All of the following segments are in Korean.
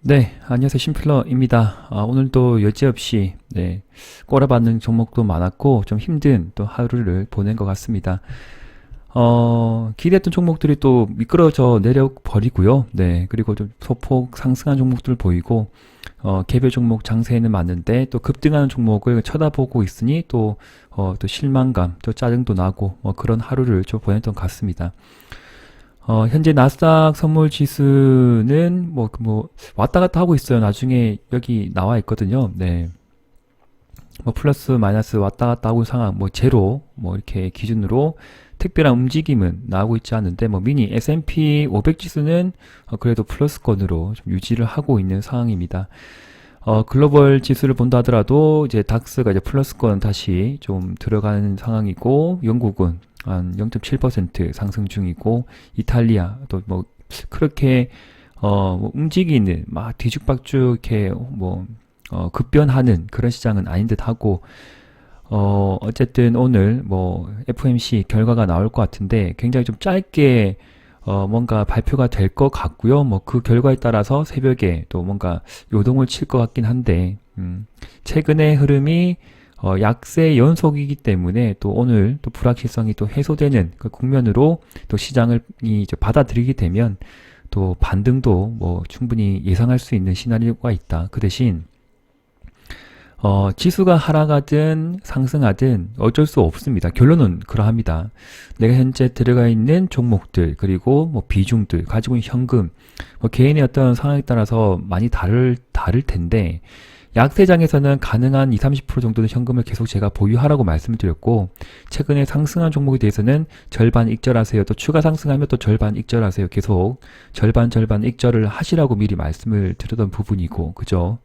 네, 안녕하세요. 심플러입니다. 오늘도 여지없이, 꼬라박는 종목도 많았고, 좀 힘든 또 하루를 보낸 것 같습니다. 기대했던 종목들이 또 미끄러져 내려버리고요. 네, 그리고 좀 소폭 상승한 종목들 보이고, 개별 종목 장세에는 맞는데, 또 급등하는 종목을 쳐다보고 있으니 또 실망감, 또 짜증도 나고, 그런 하루를 좀 보냈던 것 같습니다. 현재 나스닥 선물 지수는 왔다 갔다 하고 있어요. 나중에 여기 나와 있거든요. 네. 플러스 마이너스 왔다 갔다 하고 있는 상황, 제로, 이렇게 기준으로 특별한 움직임은 나오고 있지 않은데, 미니 S&P 500 지수는 그래도 플러스권으로 좀 유지를 하고 있는 상황입니다. 글로벌 지수를 본다 하더라도 이제 닥스가 이제 플러스권 다시 좀 들어가는 상황이고, 영국은 한 0.7% 상승 중이고, 이탈리아 또 그렇게 움직이는 막 뒤죽박죽 이렇게 급변하는 그런 시장은 아닌 듯 하고, 어쨌든 오늘 FOMC 결과가 나올 것 같은데 굉장히 좀 짧게 뭔가 발표가 될 것 같고요. 그 결과에 따라서 새벽에 또 뭔가 요동을 칠 것 같긴 한데, 최근의 흐름이 약세 연속이기 때문에 또 오늘 또 불확실성이 또 해소되는 그 국면으로 또 시장을 이제 받아들이게 되면 또 반등도 충분히 예상할 수 있는 시나리오가 있다. 그 대신 지수가 하락하든 상승하든 어쩔 수 없습니다. 결론은 그러합니다. 내가 현재 들어가 있는 종목들, 그리고 비중들, 가지고 있는 현금, 개인의 어떤 상황에 따라서 많이 다를 텐데, 약세장에서는 가능한 20-30% 정도는 현금을 계속 제가 보유하라고 말씀을 드렸고, 최근에 상승한 종목에 대해서는 절반 익절하세요. 또 추가 상승하면 또 절반 익절하세요. 계속 절반 익절을 하시라고 미리 말씀을 드렸던 부분이고, 그죠?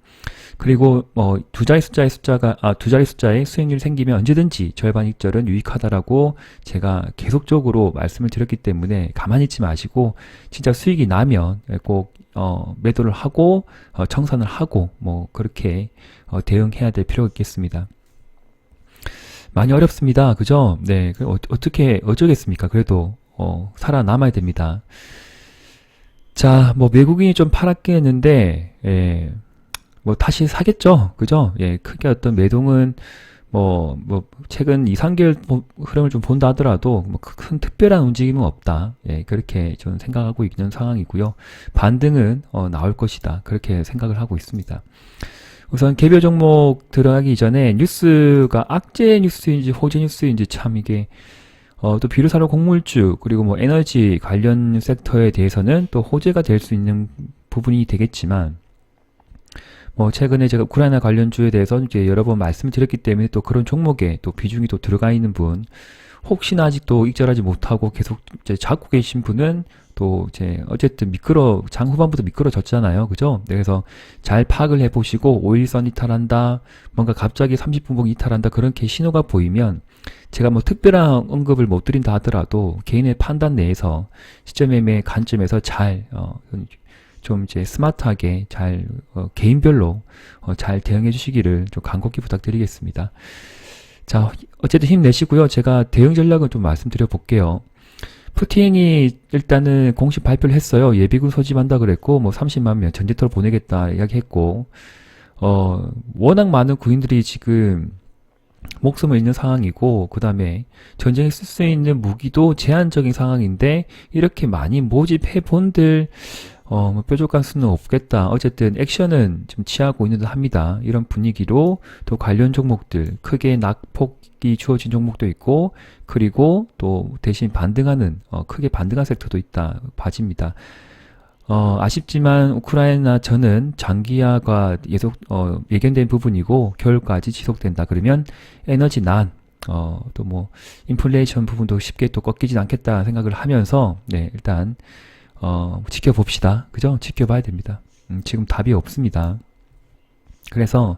그리고 두 자리 숫자의 수익률이 생기면 언제든지 절반 익절은 유익하다라고 제가 계속적으로 말씀을 드렸기 때문에 가만히 있지 마시고, 진짜 수익이 나면 꼭 매도를 하고 청산을 하고 그렇게 대응해야 될 필요가 있겠습니다. 많이 어렵습니다. 그죠? 네. 어떻게 어쩌겠습니까? 그래도 살아남아야 됩니다. 자, 외국인이 좀 팔았긴 했는데, 다시 사겠죠. 그죠? 예, 크게 어떤 매동은, 최근 2-3개월 흐름을 좀 본다 하더라도, 큰 특별한 움직임은 없다. 예, 그렇게 저는 생각하고 있는 상황이고요. 반등은, 나올 것이다. 그렇게 생각을 하고 있습니다. 우선 개별 종목 들어가기 전에 뉴스가 악재 뉴스인지 호재 뉴스인지 참 이게, 또 비료사료 곡물주, 그리고 에너지 관련 섹터에 대해서는 또 호재가 될 수 있는 부분이 되겠지만, 최근에 제가 우크라이나 관련주에 대해서 이제 여러 번 말씀을 드렸기 때문에 또 그런 종목에 또 비중이 또 들어가 있는 분, 혹시나 아직도 익절하지 못하고 계속 이제 잡고 계신 분은 또 이제 어쨌든 장 후반부터 미끄러졌잖아요. 그죠? 그래서 잘 파악을 해보시고, 5일선 이탈한다, 뭔가 갑자기 30분봉 이탈한다, 그렇게 신호가 보이면 제가 특별한 언급을 못 드린다 하더라도 개인의 판단 내에서 시점 매매 관점에서 좀 이제 스마트하게 잘 개인별로 잘 대응해 주시기를 좀 간곡히 부탁드리겠습니다. 자, 어쨌든 힘내시고요. 제가 대응 전략을 좀 말씀드려 볼게요. 푸틴이 일단은 공식 발표를 했어요. 예비군 소집한다 그랬고, 30만 명 전쟁터로 보내겠다 이야기했고, 워낙 많은 군인들이 지금 목숨을 잃는 상황이고, 그 다음에 전쟁에 쓸 수 있는 무기도 제한적인 상황인데, 이렇게 많이 모집해 본들 뾰족한 수는 없겠다. 어쨌든 액션은 좀 취하고 있는 듯 합니다. 이런 분위기로 또 관련 종목들, 크게 낙폭이 주어진 종목도 있고, 그리고 또 대신 반등하는, 크게 반등한 섹터도 있다 봐집니다. 아쉽지만 우크라이나 전은 장기화가 예견된 부분이고, 겨울까지 지속된다. 그러면 에너지 난, 또 인플레이션 부분도 쉽게 또 꺾이진 않겠다 생각을 하면서, 네, 일단, 지켜봅시다. 그죠? 지켜봐야 됩니다. 지금 답이 없습니다. 그래서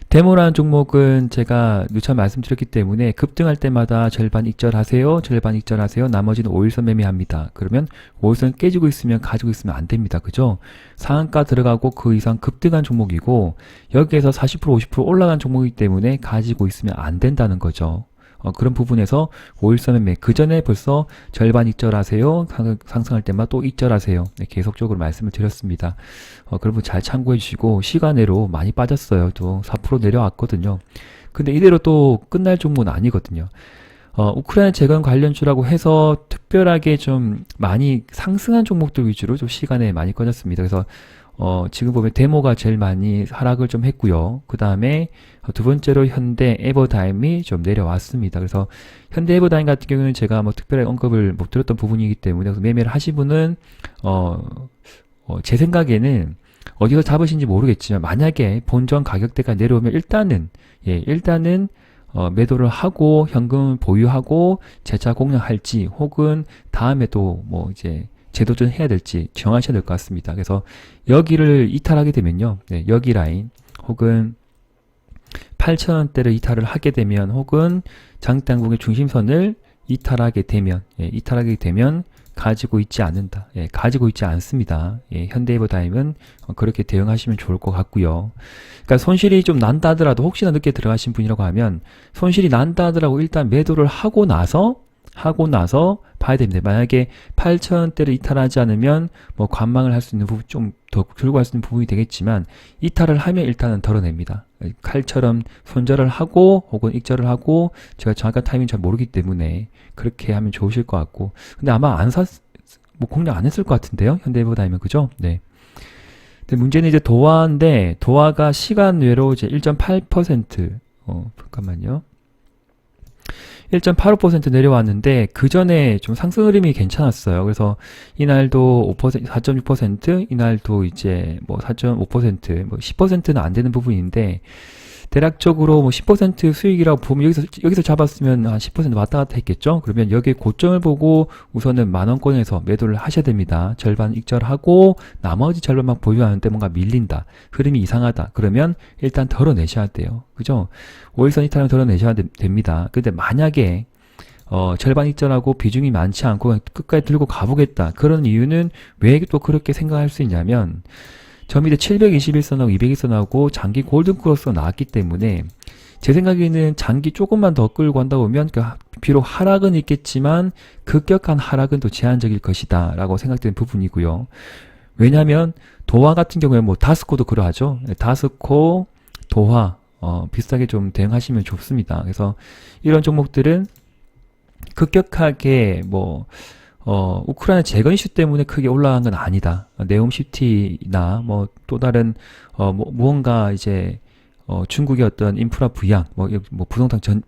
데모라는 종목은 제가 누차 말씀드렸기 때문에 급등할 때마다 절반 익절하세요, 절반 익절하세요, 나머지는 5일선 매매합니다. 그러면 5일선 깨지고 있으면 가지고 있으면 안 됩니다. 그죠? 상한가 들어가고 그 이상 급등한 종목이고, 여기에서 40% 50% 올라간 종목이기 때문에 가지고 있으면 안 된다는 거죠. 그런 부분에서 5일선 매매 그 전에 벌써 절반 익절하세요. 상승할 때마다 또 익절하세요. 네, 계속적으로 말씀을 드렸습니다. 그런 부분 잘 참고해 주시고 시간으로 많이 빠졌어요. 또 4% 내려왔거든요. 근데 이대로 또 끝날 종목은 아니거든요. 우크라이나 재건 관련주라고 해서 특별하게 좀 많이 상승한 종목들 위주로 좀 시간에 많이 꺼졌습니다. 그래서 지금 보면 데모가 제일 많이 하락을 좀 했고요. 그 다음에 두 번째로 현대 에버다임이 좀 내려왔습니다. 그래서 현대 에버다임 같은 경우는 제가 뭐 특별하게 언급을 못 드렸던 부분이기 때문에 그래서 매매를 하신 분은 제 생각에는 어디서 잡으신지 모르겠지만 만약에 본전 가격대가 내려오면 일단은 매도를 하고 현금 보유하고 재차 공략할지 혹은 다음에도 뭐 이제 재도전 해야 될지 정하셔야 될 것 같습니다. 그래서 여기를 이탈하게 되면요. 네, 여기 라인 혹은 8,000원대를 이탈을 하게 되면 혹은 장단국의 중심선을 이탈하게 되면 가지고 있지 않는다. 가지고 있지 않습니다. 현대에버다임은 그렇게 대응하시면 좋을 것 같고요. 그러니까 손실이 좀 난다 하더라도 혹시나 늦게 들어가신 분이라고 하면 손실이 난다 하더라도 일단 매도를 하고 나서 봐야 됩니다. 만약에 8,000원대를 이탈하지 않으면 뭐 관망을 할 수 있는 부분 좀 더 들고 갈 수 있는 부분이 되겠지만 이탈을 하면 일단은 덜어냅니다. 칼처럼 손절을 하고 혹은 익절을 하고 제가 정확한 타이밍 잘 모르기 때문에 그렇게 하면 좋으실 것 같고 근데 아마 뭐 공략 안 했을 것 같은데요. 현대에버다임은 그죠? 네. 근데 문제는 이제 도화인데 도화가 시간 외로 이제 1.8% 잠깐만요. 1.85% 내려왔는데 그 전에 좀 상승 흐름이 괜찮았어요. 그래서 이날도 5%, 4.6%, 이날도 이제 뭐 4.5%, 뭐 10%는 안 되는 부분인데 대략적으로 뭐 10% 수익이라고 보면 여기서 잡았으면 한 10% 왔다 갔다 했겠죠? 그러면 여기 고점을 보고 우선은 만원권에서 매도를 하셔야 됩니다. 절반 익절하고 나머지 절반만 보유하는데 뭔가 밀린다. 흐름이 이상하다. 그러면 일단 덜어내셔야 돼요. 그죠? 5일선 이탈하면 덜어내셔야 됩니다. 근데 만약에 절반 익절하고 비중이 많지 않고 끝까지 들고 가보겠다. 그런 이유는 왜 또 그렇게 생각할 수 있냐면 저 밑에 721선하고 200일선하고 장기 골든크로스가 나왔기 때문에 제 생각에는 장기 조금만 더 끌고 간다 보면 비록 하락은 있겠지만 급격한 하락은 또 제한적일 것이다 라고 생각되는 부분이고요. 왜냐하면 도화 같은 경우에 뭐 다스코도 그러하죠. 다스코, 도화 비슷하게 좀 대응하시면 좋습니다. 그래서 이런 종목들은 급격하게 우크라이나 재건 이슈 때문에 크게 올라간 건 아니다. 네옴시티나 뭐 또 다른 무언가 이제 중국의 어떤 인프라 부양,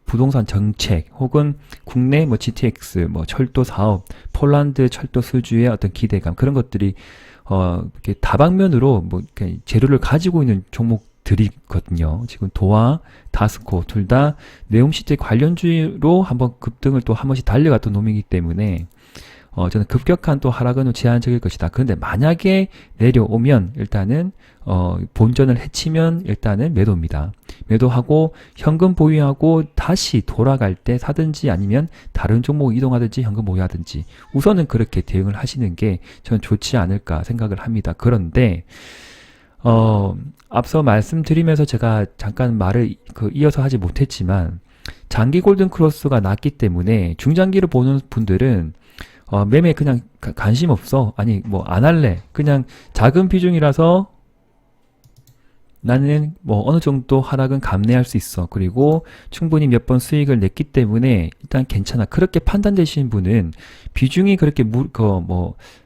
부동산 정책, 혹은 국내 뭐 GTX, 뭐 철도 사업, 폴란드 철도 수주의 어떤 기대감 그런 것들이 이렇게 다방면으로 뭐 이렇게 재료를 가지고 있는 종목들이거든요. 지금 도화, 다스코 둘 다 네옴시티 관련주로 한번 급등을 또 한 번씩 달려갔던 놈이기 때문에 저는 급격한 또 하락은 제한적일 것이다. 그런데 만약에 내려오면 일단은 본전을 해치면 일단은 매도입니다. 매도하고 현금 보유하고 다시 돌아갈 때 사든지 아니면 다른 종목 이동하든지 현금 보유하든지 우선은 그렇게 대응을 하시는 게 저는 좋지 않을까 생각을 합니다. 그런데 앞서 말씀드리면서 제가 잠깐 말을 이어서 하지 못했지만 장기 골든 크로스가 났기 때문에 중장기를 보는 분들은 매매 그냥 관심 없어. 아니 뭐 안 할래. 그냥 작은 비중이라서 나는 뭐 어느 정도 하락은 감내할 수 있어. 그리고 충분히 몇 번 수익을 냈기 때문에 일단 괜찮아. 그렇게 판단되시는 분은 비중이 그렇게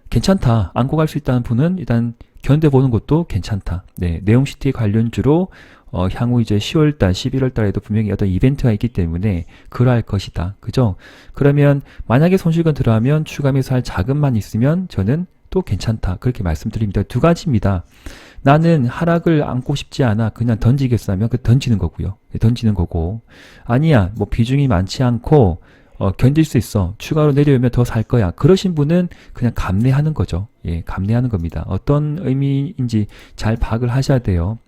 괜찮다. 안고 갈 수 있다는 분은 일단 견뎌보는 것도 괜찮다. 네, 네옴시티 관련주로 향후 이제 10월달, 11월달에도 분명히 어떤 이벤트가 있기 때문에 그러할 것이다. 그죠? 그러면 만약에 손실건 들어가면 추가 매수할 자금만 있으면 저는 또 괜찮다. 그렇게 말씀드립니다. 두 가지입니다. 나는 하락을 안고 싶지 않아. 그냥 던지겠어 하면 던지는 거고요. 던지는 거고. 아니야. 뭐 비중이 많지 않고 견딜 수 있어. 추가로 내려오면 더 살 거야. 그러신 분은 그냥 감내하는 거죠. 예, 감내하는 겁니다. 어떤 의미인지 잘 파악을 하셔야 돼요.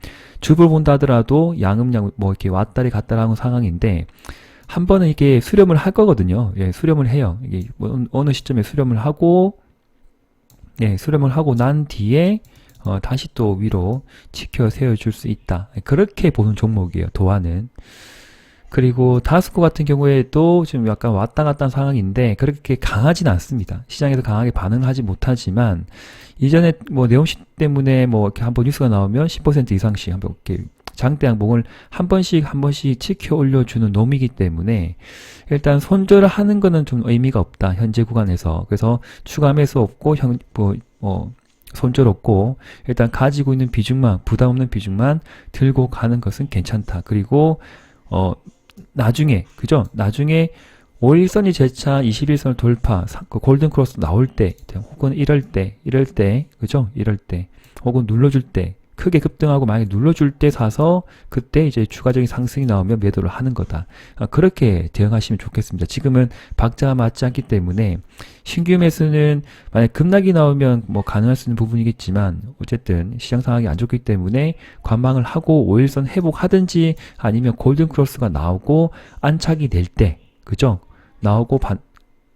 줍을 본다 하더라도 양음양 이렇게 왔다리 갔다리 하는 상황인데 한 번은 이게 수렴을 할 거거든요. 예, 수렴을 해요. 이게 어느 시점에 수렴을 하고 수렴을 하고 난 뒤에 다시 또 위로 지켜 세워줄 수 있다. 그렇게 보는 종목이에요. 도화는. 그리고 다스코 같은 경우에도 지금 약간 왔다 갔다 한 상황인데 그렇게 강하진 않습니다. 시장에서 강하게 반응하지 못하지만 이전에 뭐 네옴시 때문에 뭐 이렇게 한번 뉴스가 나오면 10% 이상씩 한번 이렇게 장대 양봉을 한 번씩 지켜 올려주는 놈이기 때문에 일단 손절을 하는 거는 좀 의미가 없다. 현재 구간에서. 그래서 추가 매수 없고 손절 없고 일단 가지고 있는 비중만 부담 없는 비중만 들고 가는 것은 괜찮다. 그리고 나중에 그죠? 나중에 5일선이 재차 21선을 돌파, 골든 크로스 나올 때, 혹은 이럴 때, 그죠? 이럴 때, 혹은 눌러줄 때, 크게 급등하고 만약에 눌러줄 때 사서 그때 이제 추가적인 상승이 나오면 매도를 하는 거다. 그렇게 대응하시면 좋겠습니다. 지금은 박자가 맞지 않기 때문에 신규 매수는 만약 급락이 나오면 뭐 가능할 수 있는 부분이겠지만 어쨌든 시장 상황이 안 좋기 때문에 관망을 하고 5일선 회복하든지 아니면 골든 크로스가 나오고 안착이 될 때, 그죠? 나오고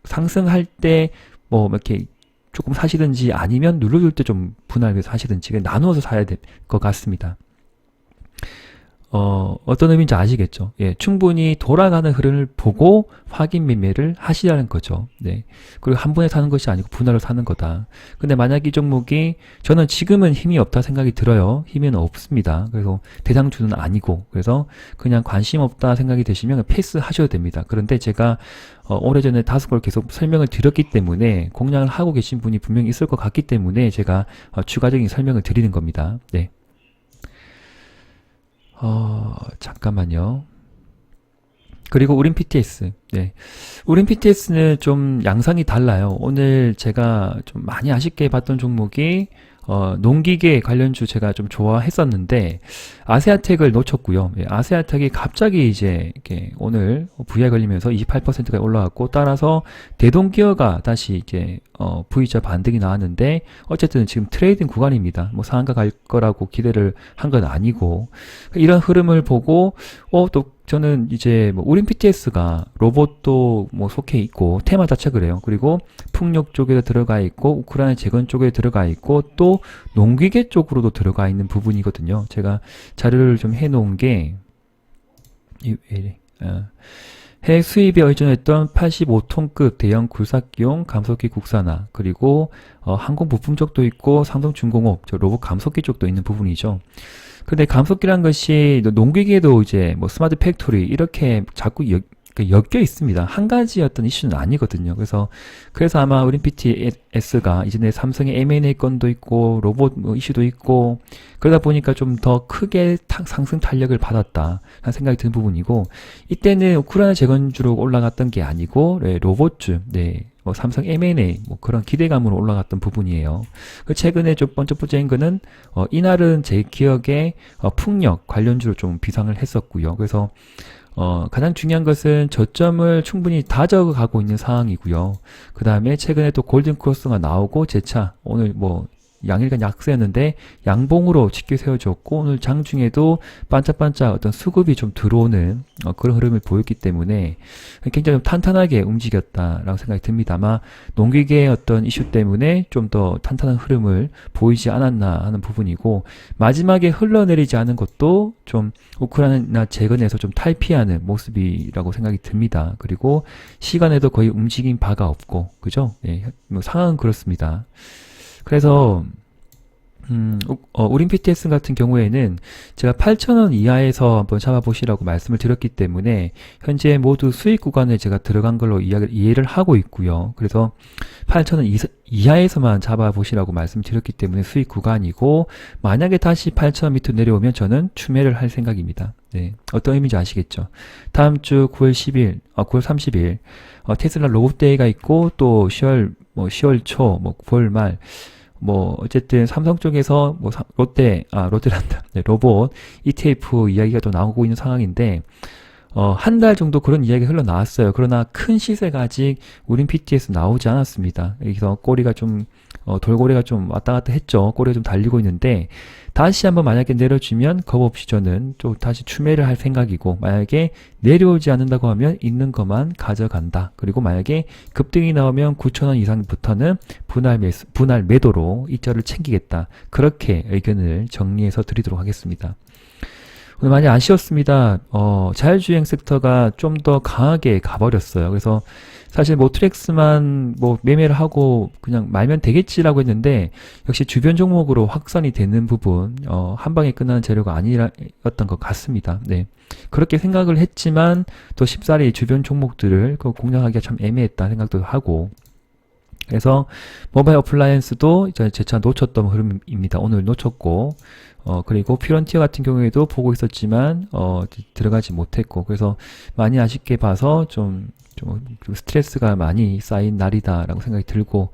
상승할 때 뭐 이렇게 조금 사시든지 아니면 눌러줄 때 좀 분할해서 사시든지 나누어서 사야 될 것 같습니다. 어떤 의미인지 아시겠죠? 예, 충분히 돌아가는 흐름을 보고 확인 매매를 하시라는 거죠. 네. 그리고 한 번에 사는 것이 아니고 분할로 사는 거다. 근데 만약 이 종목이 저는 지금은 힘이 없다 생각이 들어요. 힘은 없습니다. 그래서 대상주는 아니고 그래서 그냥 관심 없다 생각이 드시면 패스 하셔도 됩니다. 그런데 제가 오래전에 다스코를 계속 설명을 드렸기 때문에 공략을 하고 계신 분이 분명히 있을 것 같기 때문에 제가 추가적인 설명을 드리는 겁니다. 네. 잠깐만요. 그리고 우린 PTS. 네. 우린 PTS는 좀 양상이 달라요. 오늘 제가 좀 많이 아쉽게 봤던 종목이 농기계 관련주 제가 좀 좋아했었는데 아세아텍을 놓쳤고요. 예, 아세아텍이 갑자기 이제 이렇게 오늘 VI 걸리면서 28%가 올라갔고 따라서 대동기어가 다시 이제 V자 반등이 나왔는데 어쨌든 지금 트레이딩 구간입니다. 뭐 상한가 갈 거라고 기대를 한 건 아니고 이런 흐름을 보고 또 저는 이제 뭐 우린 PTS가 로봇도 뭐 속해 있고 테마 자체 그래요. 그리고 풍력 쪽에 들어가 있고 우크라이나 재건 쪽에 들어가 있고 또 농기계 쪽으로도 들어가 있는 부분이거든요. 제가 자료를 좀 해놓은 게 해외 수입에 의존했던 85톤급 대형 굴삭기용 감속기 국산화 그리고 항공 부품 쪽도 있고 삼성중공업 로봇 감속기 쪽도 있는 부분이죠. 근데 감속기란 것이 농기계도 이제 뭐 스마트 팩토리 이렇게 자꾸 엮여 있습니다. 한 가지 어떤 이슈는 아니거든요. 그래서 아마 우린 PTS가 이전에 삼성의 M&A 건도 있고 로봇 이슈도 있고 그러다 보니까 좀 더 크게 상승 탄력을 받았다 라는 생각이 드는 부분이고 이때는 우크라이나 재건주로 올라갔던 게 아니고 로봇주 뭐 삼성 M&A 뭐 그런 기대감으로 올라갔던 부분이에요. 최근에 좀 번쩍번쩍인 거는 이날은 제 기억에 풍력 관련주로 좀 비상을 했었고요. 그래서 가장 중요한 것은 저점을 충분히 다져가고 있는 상황이고요. 그 다음에 최근에 또 골든 크로스가 나오고 재차 오늘 뭐 양일간 약세였는데 양봉으로 쉽게 세워졌고 오늘 장중에도 반짝반짝 어떤 수급이 좀 들어오는 그런 흐름을 보였기 때문에 굉장히 좀 탄탄하게 움직였다라고 생각이 듭니다. 아마 농기계의 어떤 이슈 때문에 좀 더 탄탄한 흐름을 보이지 않았나 하는 부분이고 마지막에 흘러내리지 않은 것도 좀 우크라이나 재건에서 좀 탈피하는 모습이라고 생각이 듭니다. 그리고 시간에도 거의 움직인 바가 없고 그죠? 네, 뭐 상황은 그렇습니다. 그래서 우린 PTS 같은 경우에는 제가 8,000원 이하에서 한번 잡아보시라고 말씀을 드렸기 때문에 현재 모두 수익 구간에 제가 들어간 걸로 이해를 하고 있고요. 그래서 8,000원 이하에서만 잡아보시라고 말씀드렸기 때문에 수익 구간이고 만약에 다시 8,000원 밑으로 내려오면 저는 추매를 할 생각입니다. 네, 어떤 의미인지 아시겠죠? 다음 주 9월 10일, 9월 30일 테슬라 로봇데이가 있고 또 10월 초, 9월 말 어쨌든 삼성 쪽에서 롯데란다. 네, 로봇 ETF 이야기가 또 나오고 있는 상황인데 한 달 정도 그런 이야기가 흘러나왔어요. 그러나 큰 시세가 아직 우린 PTS 나오지 않았습니다. 여기서 꼬리가 좀 돌고래가 좀 왔다 갔다 했죠. 꼬리가 좀 달리고 있는데 다시 한번 만약에 내려주면 겁 없이 저는 또 다시 추매를 할 생각이고 만약에 내려오지 않는다고 하면 있는 것만 가져간다. 그리고 만약에 급등이 나오면 9,000원 이상부터는 분할 매도로 이자를 챙기겠다. 그렇게 의견을 정리해서 드리도록 하겠습니다. 오늘 많이 아쉬웠습니다. 자율주행 섹터가 좀 더 강하게 가버렸어요. 그래서 사실 모트렉스만 뭐 매매를 하고 그냥 말면 되겠지라고 했는데 역시 주변 종목으로 확산이 되는 부분, 한 방에 끝나는 재료가 아니었던 것 같습니다. 네. 그렇게 생각을 했지만 또 쉽사리 주변 종목들을 공략하기가 참 애매했다 생각도 하고 그래서 모바일 어플라이언스도 이제 재차 놓쳤던 흐름입니다. 오늘 놓쳤고 그리고 퓨런티어 같은 경우에도 보고 있었지만 들어가지 못했고 그래서 많이 아쉽게 봐서 좀 스트레스가 많이 쌓인 날이다라고 생각이 들고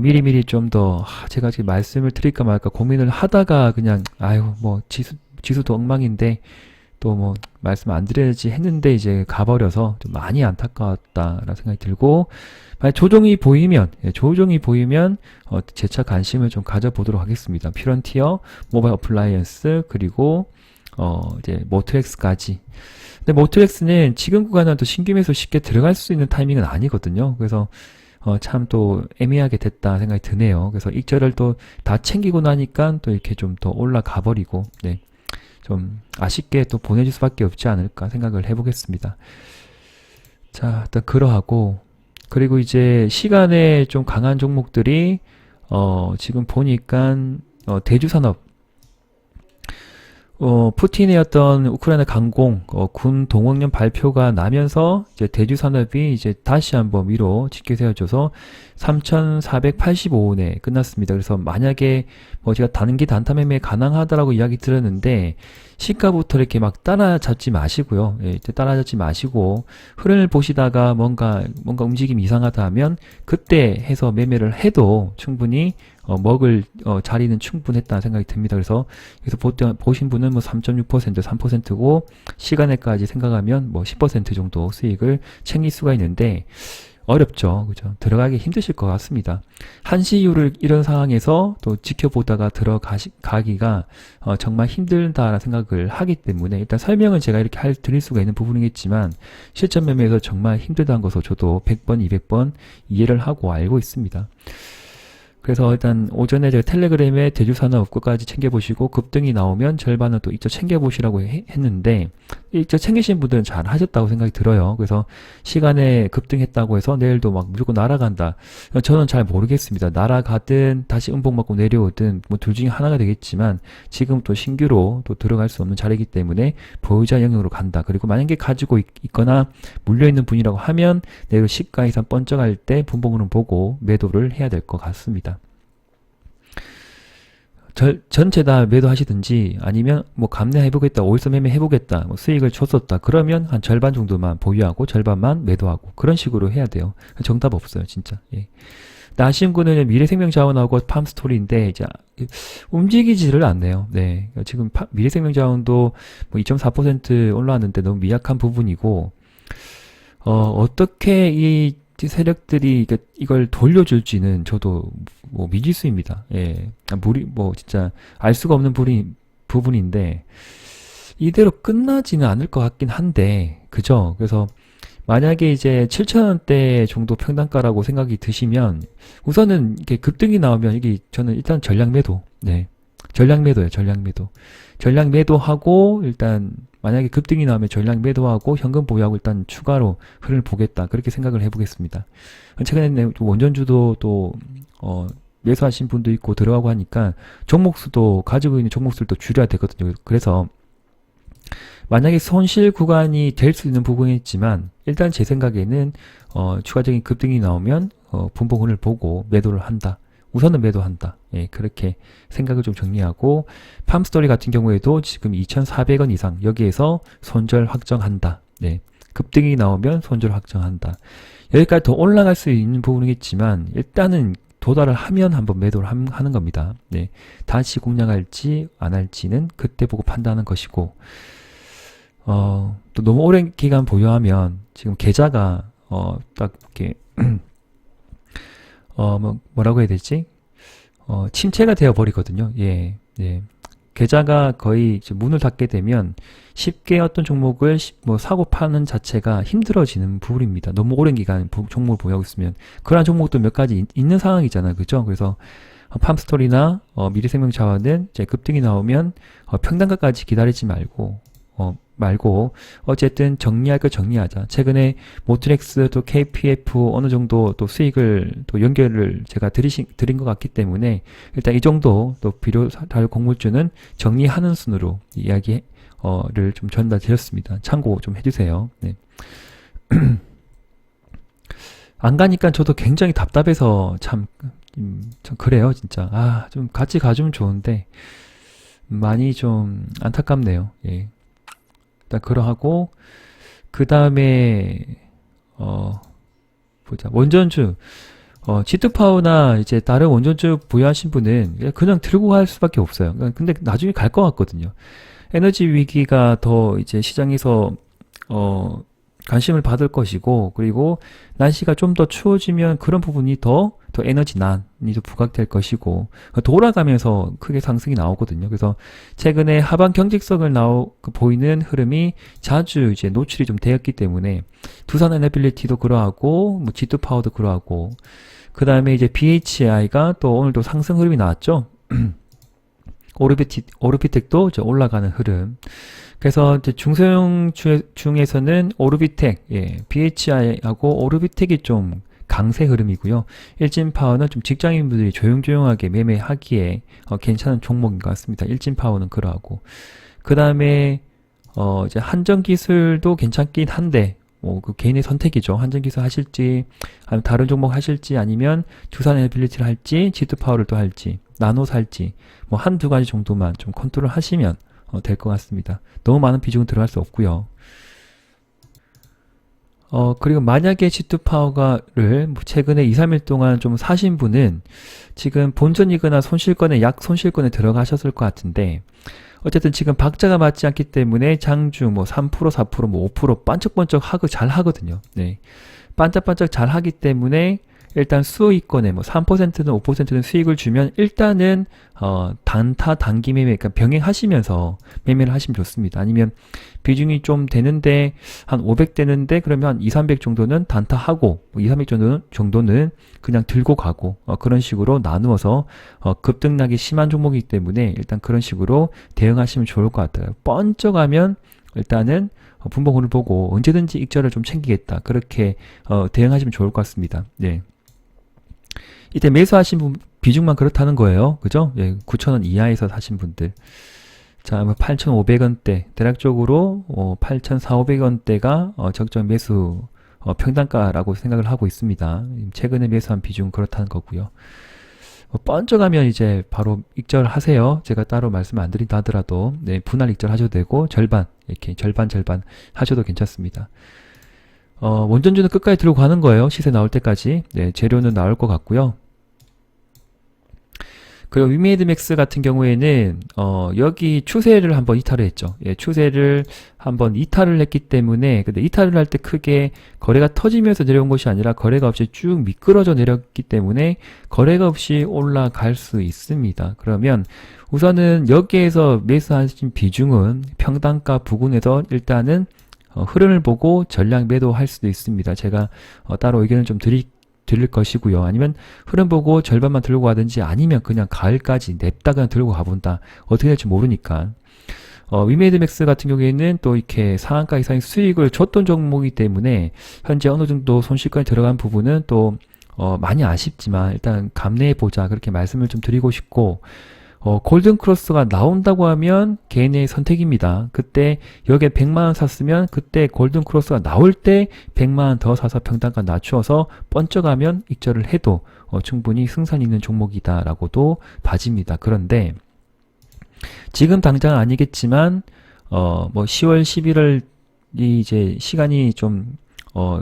미리미리 좀 더 제가 지금 말씀을 드릴까 말까 고민을 하다가 그냥 아유 뭐 지수도 엉망인데 또 뭐 말씀 안 드려야지 했는데 이제 가버려서 좀 많이 안타까웠다라는 생각이 들고 만약 조정이 보이면 재차 관심을 좀 가져보도록 하겠습니다. 퓨런티어, 모바일 어플라이언스 그리고 이제 모트렉스까지. 근데 모트렉스는 지금 구간은 또 신규 매수 쉽게 들어갈 수 있는 타이밍은 아니거든요. 그래서 참 또 애매하게 됐다 생각이 드네요. 그래서 익절을 또 다 챙기고 나니까 또 이렇게 좀 더 올라가 버리고 네. 좀 아쉽게 또 보내줄 수밖에 없지 않을까 생각을 해보겠습니다. 자, 일단 그러하고 그리고 이제 시간에 좀 강한 종목들이 지금 보니까 대주산업 푸틴의 어떤 우크라이나 강공, 군 동원령 발표가 나면서 이제 대주산업이 이제 다시 한번 위로 직계 세워져서 3,485원에 끝났습니다. 그래서 만약에 뭐 제가 단기 단타 매매 가능하다라고 이야기 들었는데 시가부터 이렇게 막 따라잡지 마시고요. 예, 따라잡지 마시고 흐름을 보시다가 뭔가 움직임이 이상하다 하면 그때 해서 매매를 해도 충분히 먹을 자리는 충분했다는 생각이 듭니다. 그래서 여기서 보신 분은 뭐 3.6%, 3%고 시간에까지 생각하면 뭐 10% 정도 수익을 챙길 수가 있는데 어렵죠. 그죠? 들어가기 힘드실 것 같습니다. 한시 이후를 이런 상황에서 또 지켜보다가 들어가기가 정말 힘들다라는 생각을 하기 때문에 일단 설명은 제가 이렇게 드릴 수가 있는 부분이겠지만 실전 매매에서 정말 힘들다는 것을 저도 100번, 200번 이해를 하고 알고 있습니다. 그래서 일단 오전에 제가 텔레그램에 대주산업 끝까지 챙겨보시고 급등이 나오면 절반은 또 이쪽 챙겨보시라고 했는데 이쪽 챙기신 분들은 잘 하셨다고 생각이 들어요. 그래서 시간에 급등했다고 해서 내일도 막 무조건 날아간다. 저는 잘 모르겠습니다. 날아가든 다시 음봉 맞고 내려오든 뭐 둘 중에 하나가 되겠지만 지금 또 신규로 또 들어갈 수 없는 자리이기 때문에 보유자 영역으로 간다. 그리고 만약에 가지고 있거나 물려있는 분이라고 하면 내일 시가 이상 번쩍할 때 분봉으로 보고 매도를 해야 될 것 같습니다. 전체 다 매도하시든지 아니면 뭐 감내해보겠다, 5일선 매매 해보겠다, 뭐 수익을 줬었다 그러면 한 절반 정도만 보유하고 절반만 매도하고 그런 식으로 해야 돼요. 정답 없어요 진짜. 예. 아쉬운 거는 미래생명자원하고 팜스토리인데 이제 움직이지를 않네요. 네, 지금 미래생명자원도 뭐 2.4% 올라왔는데 너무 미약한 부분이고 어떻게 이 세력들이 이걸 돌려줄지는 저도 뭐 미지수입니다. 예, 뭐 진짜 알 수가 없는 부분인데 이대로 끝나지는 않을 것 같긴 한데 그죠? 그래서 만약에 이제 7,000원대 정도 평단가라고 생각이 드시면 우선은 이렇게 급등이 나오면 이게 저는 일단 전량 매도, 네, 전량 매도예요. 전량 매도하고 일단 만약에 급등이 나오면 전량 매도하고 현금 보유하고 일단 추가로 흐름을 보겠다 그렇게 생각을 해보겠습니다. 최근에 원전주도 또 매수하신 분도 있고 들어가고 하니까 종목수도 가지고 있는 종목수를 또 줄여야 되거든요. 그래서 만약에 손실 구간이 될 수 있는 부분이지만 일단 제 생각에는 추가적인 급등이 나오면 분봉을 보고 매도를 한다. 우선은 매도한다. 예, 그렇게 생각을 좀 정리하고 팜스토리 같은 경우에도 지금 2,400원 이상 여기에서 손절 확정한다. 네, 급등이 나오면 손절 확정한다. 여기까지 더 올라갈 수 있는 부분이겠지만 일단은 도달을 하면 한번 매도를 하는 겁니다. 네, 다시 공략할지 안 할지는 그때 보고 판단하는 것이고 또 너무 오랜 기간 보유하면 지금 계좌가 딱 이렇게 뭐라고 해야 되지? 침체가 되어 버리거든요. 예, 예. 계좌가 거의 이제 문을 닫게 되면 쉽게 어떤 종목을 뭐 사고 파는 자체가 힘들어지는 부분입니다. 너무 오랜 기간 종목을 보유하고 있으면 그러한 종목도 몇 가지 있는 상황이잖아요. 그죠? 그래서 팜스토리나 미래생명자원은 이제 급등이 나오면 평단가까지 기다리지 말고 어쨌든 정리할 거 정리하자. 최근에 모트렉스 또 KPF 어느 정도 또 수익을 또 연결을 제가 드린 것 같기 때문에 일단 이 정도 또 비료사료 곡물주는 정리하는 순으로 이야기를 좀 전달드렸습니다. 참고 좀 해주세요. 네. 안 가니까 저도 굉장히 답답해서 참 그래요, 진짜. 좀 같이 가주면 좋은데 많이 좀 안타깝네요. 예. 일단 그러하고 그 다음에 보자. 원전주 G2파워나 이제 다른 원전주 보유하신 분은 그냥 들고 갈 수밖에 없어요. 근데 나중에 갈 것 같거든요. 에너지 위기가 더 이제 시장에서 관심을 받을 것이고, 그리고 날씨가 좀 더 추워지면 그런 부분이 더 에너지 난이 더 부각될 것이고, 돌아가면서 크게 상승이 나오거든요. 그래서 최근에 하반 경직성을 보이는 흐름이 자주 이제 노출이 좀 되었기 때문에, 두산 에너빌리티도 그러하고, 뭐 G2 파워도 그러하고, 그 다음에 이제 BHI가 또 오늘도 상승 흐름이 나왔죠. 오르비텍도 이제 올라가는 흐름. 그래서 이제 중소형 중에서는 오르비텍, BHI하고 오르비텍이 좀 강세 흐름이고요. 일진파워는 좀 직장인분들이 조용조용하게 매매하기에 괜찮은 종목인 것 같습니다. 일진파워는 그러하고. 그 다음에 이제 한전기술도 괜찮긴 한데, 그 개인의 선택이죠. 한전기술 하실지, 아니면 다른 종목 하실지, 아니면 두산에너빌리티를 할지, G2파워를 또 할지, 나노 살지, 뭐 한두 가지 정도만 좀 컨트롤 하시면 될 것 같습니다. 너무 많은 비중은 들어갈 수 없고요. 그리고 만약에 G2파워를 최근에 2, 3일 동안 좀 사신 분은 지금 본전이거나 손실권에 약 손실권에 들어가셨을 것 같은데, 어쨌든 지금 박자가 맞지 않기 때문에 장주 뭐 3%, 4%, 뭐 5% 반짝반짝 잘 하거든요. 네. 반짝반짝 잘 하기 때문에 일단 수익권에 뭐 3%는 5%는 수익을 주면 일단은 단타 단기 매매, 그러니까 병행하시면서 매매를 하시면 좋습니다. 아니면 비중이 좀 되는데 한 500 되는데 그러면 한 2, 300 정도는 단타하고 2, 300 정도는 그냥 들고 가고 그런 식으로 나누어서 급등락이 심한 종목이기 때문에 일단 그런 식으로 대응하시면 좋을 것 같아요. 번쩍하면 일단은 분봉을 보고 언제든지 익절을 좀 챙기겠다. 그렇게 대응하시면 좋을 것 같습니다. 네. 이때 매수하신 분 비중만 그렇다는 거예요. 그죠? 예, 9,000원 이하에서 사신 분들. 자, 8,500원대, 대략적으로 8,400~500원대가 적정 매수 평단가라고 생각을 하고 있습니다. 최근에 매수한 비중 그렇다는 거고요. 번쩍하면 이제 바로 익절하세요. 제가 따로 말씀 안 드린다 하더라도 네, 분할 익절 하셔도 되고 절반 이렇게 절반 하셔도 괜찮습니다. 원전주는 끝까지 들고 가는 거예요. 시세 나올 때까지. 네, 재료는 나올 것 같고요. 그리고 위메이드맥스 같은 경우에는 여기 추세를 한번 이탈을 했죠. 예, 추세를 한번 이탈을 했기 때문에, 근데 이탈을 할 때 크게 거래가 터지면서 내려온 것이 아니라 거래가 없이 쭉 미끄러져 내렸기 때문에 거래가 없이 올라갈 수 있습니다. 그러면 우선은 여기에서 매수하신 비중은 평단가 부근에서 일단은 흐름을 보고 전량 매도할 수도 있습니다. 제가 따로 의견을 좀 드릴 것이고요. 아니면 흐름 보고 절반만 들고 가든지, 아니면 그냥 가을까지 냅다 그냥 들고 가본다. 어떻게 될지 모르니까. 위메이드맥스 같은 경우에는 또 이렇게 상한가 이상의 수익을 줬던 종목이기 때문에 현재 어느 정도 손실권에 들어간 부분은 또 많이 아쉽지만 일단 감내해보자, 그렇게 말씀을 좀 드리고 싶고, 골든크로스가 나온다고 하면 개인의 선택입니다. 그때 여기에 100만원 샀으면 그때 골든크로스가 나올 때 100만원 더 사서 평단가 낮추어서 번쩍하면 익절을 해도 충분히 승산 있는 종목이다 라고도 봐집니다. 그런데 지금 당장은 아니겠지만 뭐 10월 11월이 이제 시간이 좀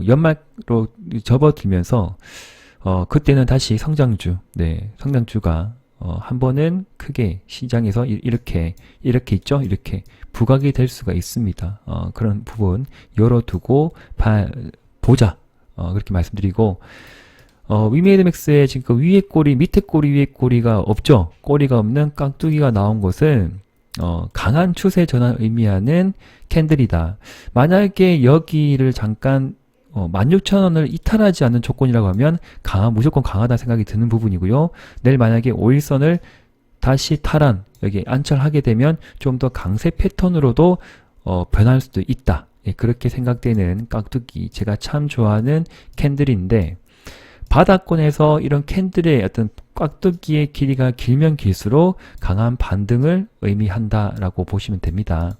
연말로 접어들면서 그때는 다시 성장주, 네, 성장주가 한 번은 크게 시장에서 이렇게 있죠? 이렇게 부각이 될 수가 있습니다. 그런 부분 열어두고 보자. 그렇게 말씀드리고, 위메이드맥스의 지금 그 위에 꼬리, 밑에 꼬리, 위에 꼬리가 없죠? 꼬리가 없는 깍두기가 나온 것은 강한 추세 전환을 의미하는 캔들이다. 만약에 여기를 잠깐 16,000원을 이탈하지 않는 조건이라고 하면 무조건 강하다 생각이 드는 부분이고요. 내일 만약에 5일선을 다시 탈환, 여기 안착하게 되면 좀 더 강세 패턴으로도 변할 수도 있다. 예, 그렇게 생각되는 깍두기, 제가 참 좋아하는 캔들인데, 바닥권에서 이런 캔들의 어떤 깍두기의 길이가 길면 길수록 강한 반등을 의미한다라고 보시면 됩니다.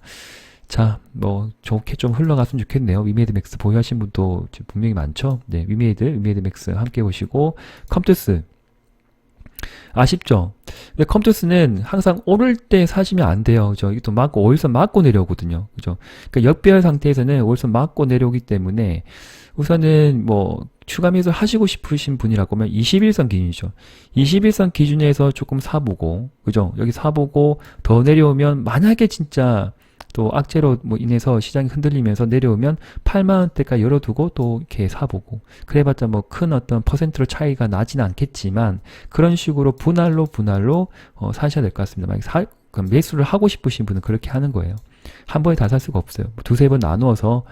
자, 뭐 좋게 좀 흘러갔으면 좋겠네요. 위메이드 맥스 보유하신 분도 분명히 많죠. 네, 위메이드 맥스 함께 보시고, 컴투스 아쉽죠? 근데 컴투스는 항상 오를 때 사시면 안 돼요. 그죠? 이게 또 맞고 5일선 맞고 내려오거든요. 그죠? 그러니까 역배열 상태에서는 5일선 맞고 내려오기 때문에 우선은 뭐 추가 매수 하시고 싶으신 분이라고 하면 21선 기준이죠. 21선 기준에서 조금 사보고, 그죠? 여기 사보고 더 내려오면 만약에 진짜 또 악재로 뭐 인해서 시장이 흔들리면서 내려오면 8만원대까지 열어두고 또 이렇게 사보고, 그래봤자 뭐 큰 어떤 퍼센트로 차이가 나지는 않겠지만 그런 식으로 분할로 사셔야 될 것 같습니다. 만약에 매수를 하고 싶으신 분은 그렇게 하는 거예요. 한 번에 다 살 수가 없어요. 두세 번 나누어서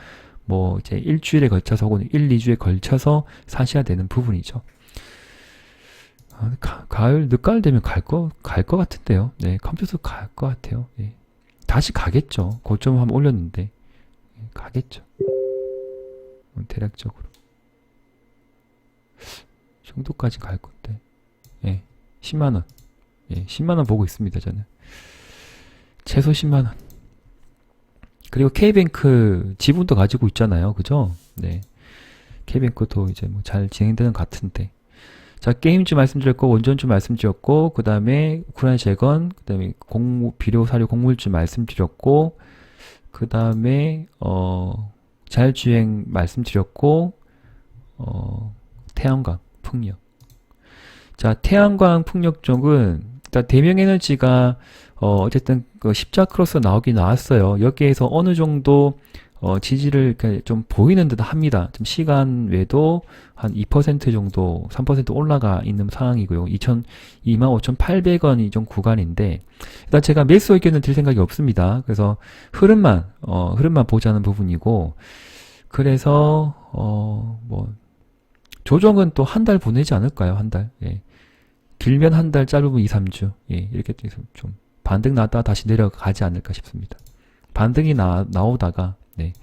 뭐 이제 일주일에 걸쳐서 혹은 1, 2주에 걸쳐서 사셔야 되는 부분이죠. 가을, 늦가을 되면 갈 거 같은데요. 네, 컴퓨터 갈 것 같아요. 네. 다시 가겠죠. 고점 한번 올렸는데 가겠죠. 대략적으로 정도까지 갈 건데, 예, 10만원, 예, 10만원 보고 있습니다. 저는 최소 10만원. 그리고 K뱅크 지분도 가지고 있잖아요. 그죠? 네, K뱅크도 이제 뭐 잘 진행되는 것 같은데. 자, 게임주 말씀드렸고, 원전주 말씀드렸고, 그 다음에 우크라이나 재건, 그 다음에 비료, 사료, 곡물주 말씀드렸고, 그 다음에, 자율주행 말씀드렸고, 태양광, 풍력. 자, 태양광, 풍력 쪽은, 일단 대명에너지가, 어쨌든, 그 십자 크로스 나오긴 나왔어요. 여기에서 어느 정도, 지지를 좀 보이는 듯 합니다. 좀 시간 외에도 한 2% 정도, 3% 올라가 있는 상황이고요. 25,800원이 좀 구간인데, 일단 제가 매수 의견을 드릴 생각이 없습니다. 그래서 흐름만 보자는 부분이고, 그래서, 뭐, 조정은 또 한 달 보내지 않을까요? 한 달. 예. 길면 한 달, 짧으면 2, 3주. 예. 이렇게 좀 반등 나왔다가 다시 내려가지 않을까 싶습니다. 반등이 나오다가, 네.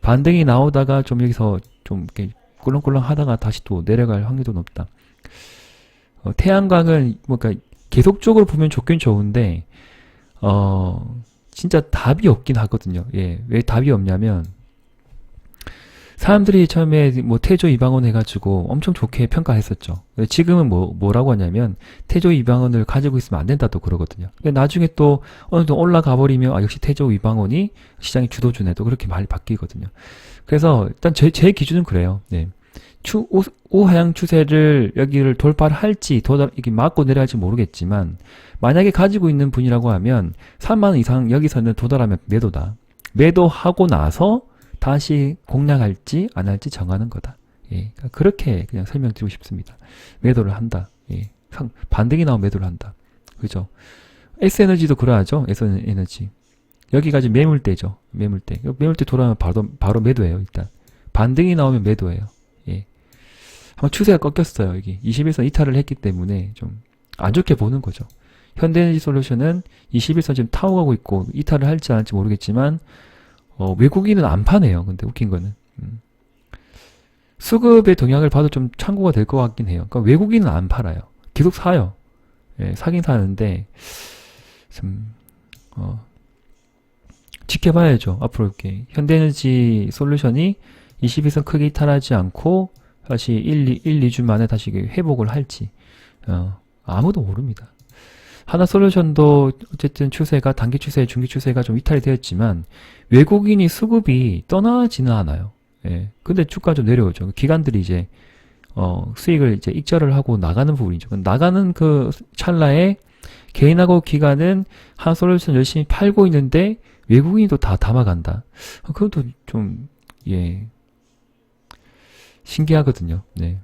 반등이 나오다가 좀 여기서 좀 이렇게 꿀렁꿀렁 하다가 다시 또 내려갈 확률도 높다. 태양광은 뭔가 계속적으로 보면 좋긴 좋은데, 진짜 답이 없긴 하거든요. 예. 왜 답이 없냐면, 사람들이 처음에 뭐 태조 이방원 해가지고 엄청 좋게 평가했었죠. 지금은 뭐라고 하냐면 태조 이방원을 가지고 있으면 안 된다도 그러거든요. 나중에 또 어느 정도 올라가 버리면 역시 태조 이방원이 시장의 주도주네, 또 그렇게 말이 바뀌거든요. 그래서 일단 제 기준은 그래요. 네. 우하향 추세를 여기를 돌파를 할지 이게 맞고 내려갈지 모르겠지만, 만약에 가지고 있는 분이라고 하면 3만원 이상 여기서는 도달하면 매도다. 매도하고 나서 다시 공략할지 안 할지 정하는 거다. 예, 그렇게 그냥 설명드리고 싶습니다. 매도를 한다. 예, 반등이 나오면 매도를 한다. 그죠? S에너지도 그러하죠. S에너지. 여기가 지금 매물대죠. 매물대. 매물대 돌아오면 바로 매도예요. 일단 반등이 나오면 매도예요. 예, 한번 추세가 꺾였어요. 여기 21선 이탈을 했기 때문에 좀 안 좋게 보는 거죠. 현대에너지 솔루션은 21선 지금 타고 가고 있고 이탈을 할지 안 할지 모르겠지만, 외국인은 안 파네요. 근데 웃긴 거는. 수급의 동향을 봐도 좀 참고가 될 것 같긴 해요. 그러니까 외국인은 안 팔아요. 계속 사요. 예, 사긴 사는데, 좀, 지켜봐야죠. 앞으로 이렇게. 현대에너지 솔루션이 21선 크게 이탈하지 않고, 다시 1, 2주 만에 다시 회복을 할지, 아무도 모릅니다. 하나솔루션도 어쨌든 추세가 단기 추세, 중기 추세가 좀 이탈이 되었지만 외국인이 수급이 떠나지는 않아요. 예. 근데 주가 좀 내려오죠. 기관들이 이제 수익을 이제 익절을 하고 나가는 부분이죠. 나가는 그 찰나에 개인하고 기관은 하나솔루션 열심히 팔고 있는데 외국인이 또 다 담아간다. 그것도 좀, 예, 신기하거든요. 네.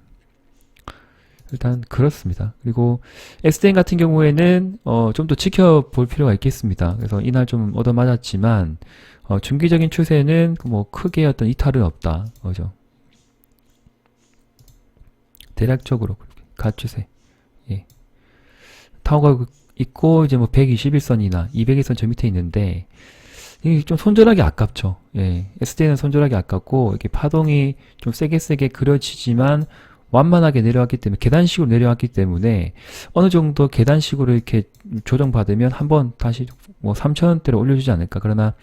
일단 그렇습니다. 그리고 SDN 같은 경우에는 좀 더 지켜볼 필요가 있겠습니다. 그래서 이날 좀 얻어맞았지만 중기적인 추세는 뭐 크게 어떤 이탈은 없다. 그죠? 대략적으로 그렇게 갖추세. 예. 타워가 있고 이제 뭐 121선이나 201선 저 밑에 있는데 이게 좀 손절하기 아깝죠. 예. SD는 손절하기 아깝고 이렇게 파동이 좀 세게 그려지지만 완만하게 내려왔기 때문에 계단식으로 내려왔기 때문에 어느 정도 계단식으로 이렇게 조정받으면 한번 다시 뭐 3,000원대로 올려주지 않을까. 그러나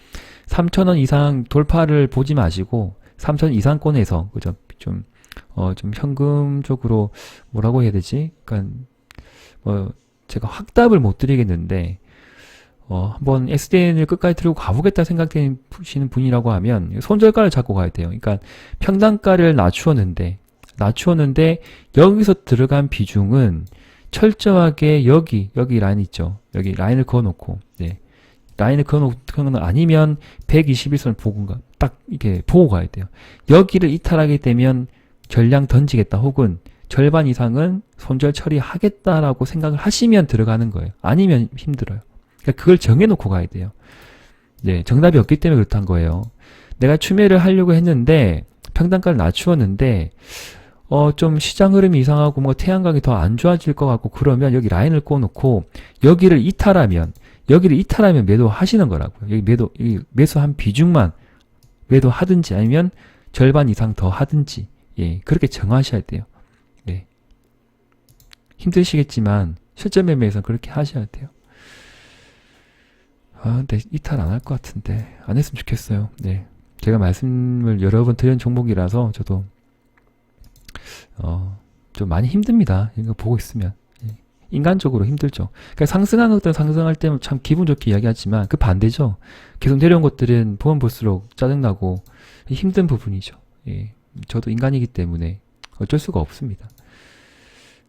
3,000원 이상 돌파를 보지 마시고 3,000원 이상권에서 그죠? 좀 현금적으로 뭐라고 해야 되지? 그러니까 뭐 제가 확답을 못 드리겠는데 한번 SDN을 끝까지 들고 가보겠다 생각되시는 분이라고 하면 손절가를 잡고 가야 돼요. 그러니까 평단가를 낮추었는데 여기서 들어간 비중은 철저하게 여기 라인 있죠. 여기 라인을 그어놓고 네. 라인을 그어놓거나 아니면 121선을 보고 딱 이렇게 보고 가야 돼요. 여기를 이탈하게 되면 전량 던지겠다 혹은 절반 이상은 손절 처리하겠다라고 생각을 하시면 들어가는 거예요. 아니면 힘들어요. 그러니까 그걸 정해놓고 가야 돼요. 네, 정답이 없기 때문에 그렇단 거예요. 내가 추매를 하려고 했는데 평단가를 낮추었는데 좀 시장 흐름이 이상하고 뭐 태양광이 더 안 좋아질 것 같고 그러면 여기 라인을 꼬놓고 여기를 이탈하면 매도하시는 거라고요. 여기 매수한 비중만 매도하든지 아니면 절반 이상 더 하든지 예, 그렇게 정하셔야 돼요. 네. 힘드시겠지만 실전 매매에서는 그렇게 하셔야 돼요. 근데 이탈 안 할 것 같은데 안 했으면 좋겠어요. 네. 제가 말씀을 여러 번 드린 종목이라서 저도 좀 많이 힘듭니다. 이거 보고 있으면. 인간적으로 힘들죠. 그러니까 상승한 것들은 상승할 때는 참 기분 좋게 이야기하지만 그 반대죠. 계속 내려온 것들은 보면 볼수록 짜증나고 힘든 부분이죠. 예. 저도 인간이기 때문에 어쩔 수가 없습니다.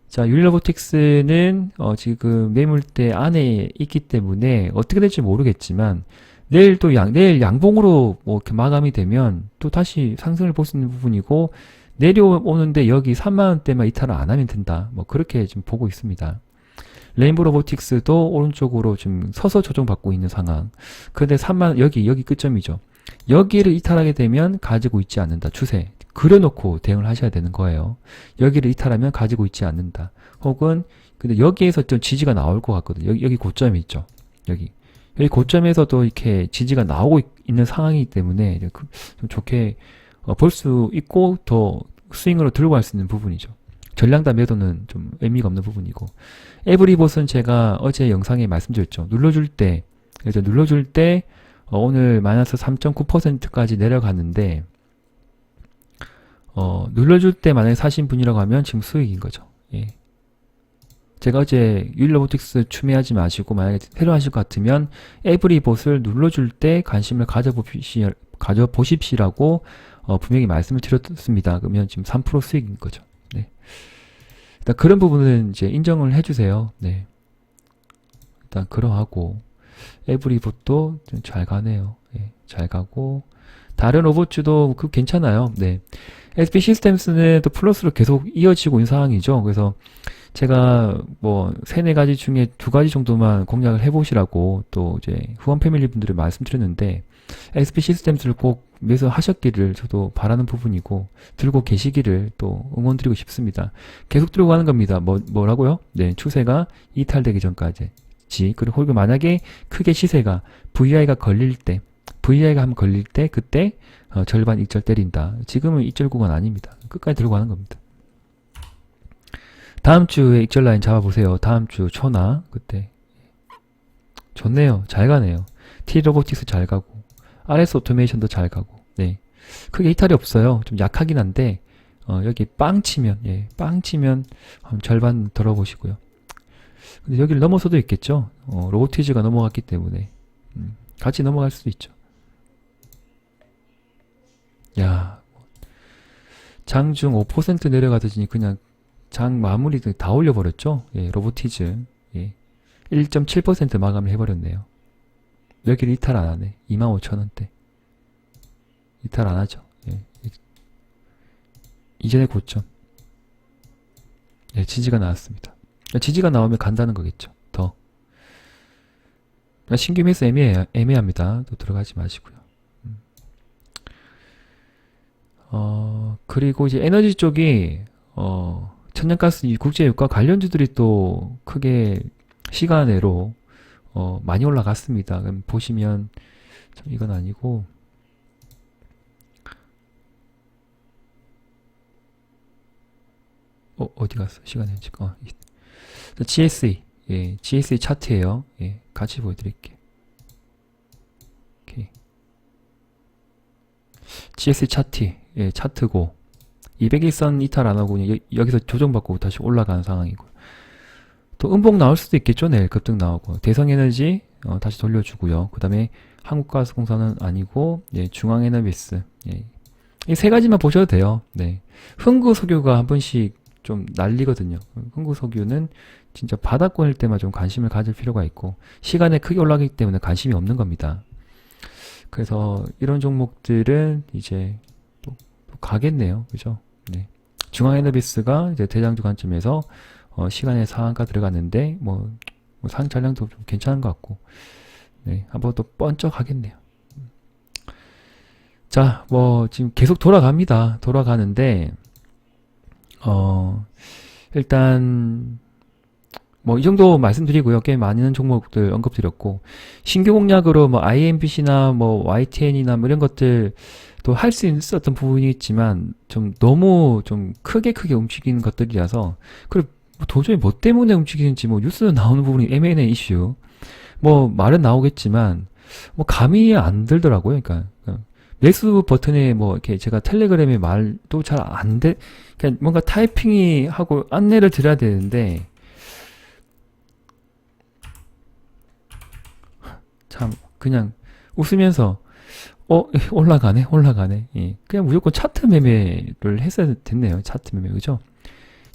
자, 유일로보틱스는 지금 매물대 안에 있기 때문에 어떻게 될지 모르겠지만 내일 양봉으로 뭐 이렇게 마감이 되면 또 다시 상승을 볼 수 있는 부분이고 내려오는데 여기 3만원대만 이탈을 안 하면 된다. 뭐 그렇게 좀 보고 있습니다. 레인보우 로보틱스도 오른쪽으로 좀 서서 조정받고 있는 상황. 그런데 3만원 여기 끝점이죠. 여기를 이탈하게 되면 가지고 있지 않는다. 추세. 그려놓고 대응을 하셔야 되는 거예요. 여기를 이탈하면 가지고 있지 않는다. 혹은 근데 여기에서 좀 지지가 나올 것 같거든요. 여기 고점이 있죠. 여기 고점에서도 이렇게 지지가 나오고 있는 상황이기 때문에 좀 좋게 볼 수 있고 더 스윙으로 들고 갈 수 있는 부분이죠. 전량다 매도는 좀 의미가 없는 부분이고 에브리봇은 제가 어제 영상에 말씀드렸죠. 눌러줄 때 오늘 마이너스 3.9%까지 내려갔는데 눌러줄 때 만약에 사신 분이라고 하면 지금 수익인 거죠. 예. 제가 어제 유일로보틱스 추매하지 마시고 만약에 새로 하실 것 같으면 에브리봇을 눌러줄 때 관심을 가져보십시라고 분명히 말씀을 드렸습니다. 그러면 지금 3% 수익인 거죠. 네. 일단 그런 부분은 이제 인정을 해주세요. 네. 일단 그러하고 에브리봇도 좀 잘 가네요. 예, 잘 가고 다른 로봇주도 괜찮아요. 네. SP 시스템스는 또 플러스로 계속 이어지고 있는 상황이죠. 그래서 제가 뭐 3-4가지 중에 2가지 정도만 공략을 해보시라고 또 이제 후원 패밀리 분들을 말씀드렸는데 SP 시스템스를 꼭 매수하셨기를 저도 바라는 부분이고 들고 계시기를 또 응원드리고 싶습니다. 계속 들고 가는 겁니다. 뭐라고요? 네, 추세가 이탈되기 전까지. 그리고 만약에 크게 시세가 VI가 한번 걸릴 때 그때 절반 익절 때린다. 지금은 익절 구간 아닙니다. 끝까지 들고 가는 겁니다. 다음 주에 익절 라인 잡아보세요. 다음 주 초나 그때 좋네요. 잘 가네요. T로보틱스 잘 가고 RS 오토메이션도 잘 가고 네. 크게 이탈이 없어요. 좀 약하긴 한데 여기 빵 치면 절반 덜어보시고요. 근데 여기를 넘어서도 있겠죠. 로보티즈가 넘어갔기 때문에 같이 넘어갈 수도 있죠. 야, 장중 5% 내려가더니 그냥 장 마무리 다 올려버렸죠. 예, 로보티즈 1.7% 마감을 해버렸네요. 여기를 이탈 안 하네. 25,000원대 이탈 안 하죠. 예. 이전의 고점 지지가 나왔습니다. 지지가 나오면 간다는 거겠죠. 더 신규 매수 애매합니다. 또 들어가지 마시고요. 그리고 이제 에너지 쪽이 천연가스 국제유가 관련주들이 또 크게 시간외로 많이 올라갔습니다. 그럼 보시면 이건 아니고 어디 갔어? 시간이 지금 GSE GSE 차트예요. 예, 같이 보여드릴게요. 오케이. GSE 차트 차트고 200일선 이탈 안 하고 그냥 여기서 조정받고 다시 올라가는 상황이고 또 음봉 나올 수도 있겠죠. 내일 급등 나오고 대성에너지 다시 돌려주고요. 그 다음에 한국가스공사는 아니고 중앙에너비스 이 세 가지만 보셔도 돼요. 네. 흥구석유가 한 번씩 좀 날리거든요. 흥구석유는 진짜 바닥권일 때만 좀 관심을 가질 필요가 있고 시간에 크게 올라가기 때문에 관심이 없는 겁니다. 그래서 이런 종목들은 이제 또 가겠네요. 그죠? 네. 중앙에너비스가 이제 대장주 관점에서 시간에 상한가 들어갔는데 뭐 상장량도 좀 괜찮은 것 같고 네, 한번 또 번쩍 하겠네요. 자, 지금 계속 돌아갑니다. 돌아가는데 일단 이 정도 말씀드리고요. 꽤 많은 종목들 언급드렸고 신규 공략으로 IMBC나 YTN이나 이런 것들 또 할 수 있었던 부분이 있지만 좀 너무 좀 크게 움직이는 것들이라서 그리고 도저히 뭐 때문에 움직이는지 뉴스 나오는 부분이 M&A 이슈 말은 나오겠지만 감이 안 들더라고요. 그러니까 매수 버튼에 이렇게 제가 텔레그램에 말도 잘 안 돼. 그냥 뭔가 타이핑이 하고 안내를 드려야 되는데 참 그냥 웃으면서 올라가네. 예. 그냥 무조건 차트 매매를 했어야 됐네요. 차트 매매 그죠?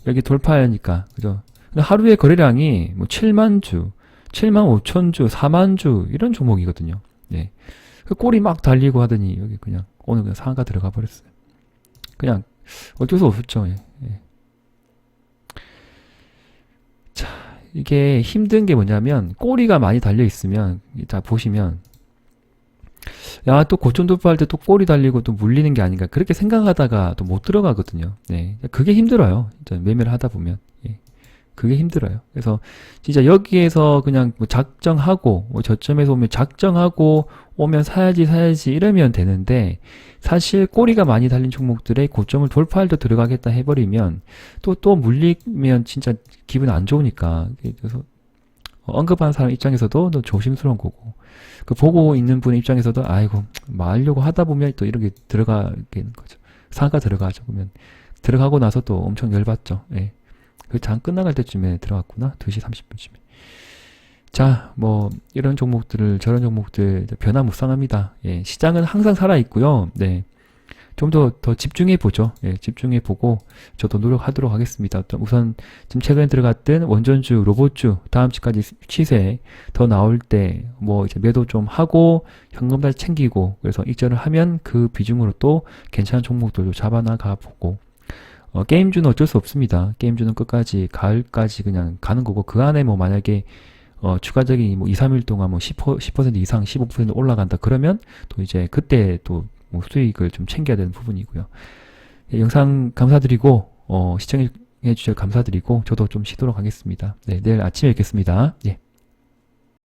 여기 돌파하니까 그죠? 하루의 거래량이 7만 주, 7만 5천 주, 4만 주 이런 종목이거든요. 예. 그 꼬리 막 달리고 하더니 여기 그냥 오늘 그냥 상한가 들어가 버렸어요. 그냥 어쩔 수 없었죠. 예. 예. 자, 이게 힘든 게 뭐냐면 꼬리가 많이 달려 있으면 다 보시면 야, 또 고점 돌파할 때 또 꼬리 달리고 또 물리는 게 아닌가 그렇게 생각하다가 또 못 들어가거든요. 네, 그게 힘들어요. 진짜 매매를 하다 보면 그게 힘들어요. 그래서 진짜 여기에서 그냥 작정하고 저점에서 오면 작정하고 오면 사야지 이러면 되는데 사실 꼬리가 많이 달린 종목들의 고점을 돌파할 때 들어가겠다 해버리면 또 물리면 진짜 기분 안 좋으니까 그래서 언급하는 사람 입장에서도 너 조심스러운 거고 그 보고 있는 분 입장에서도 아이고 하려고 하다 보면 또 이렇게 들어가게 되는 거죠. 상가 들어가죠. 그러면 들어가고 나서 또 엄청 열받죠. 예. 그 장 끝나갈 때쯤에 들어갔구나. 2시 30분쯤에. 자, 이런 종목들을 저런 종목들 변화무쌍합니다. 예. 시장은 항상 살아 있고요. 네. 좀 더 집중해 보죠. 예, 집중해 보고 저도 노력하도록 하겠습니다. 우선 지금 최근에 들어갔던 원전주, 로봇주 다음 주까지 시세 더 나올 때 이제 매도 좀 하고 현금 다시 챙기고 그래서 익절을 하면 그 비중으로 또 괜찮은 종목들도 잡아나가 보고 게임주는 어쩔 수 없습니다. 게임주는 끝까지 가을까지 그냥 가는 거고 그 안에 만약에 추가적인 2, 3일 동안 10% 이상 15% 올라간다 그러면 또 이제 그때 또 수익을 좀 챙겨야 되는 부분이고요. 예, 영상 감사드리고 시청해 주셔서 감사드리고 저도 좀 쉬도록 하겠습니다. 네, 내일 아침에 뵙겠습니다. 예.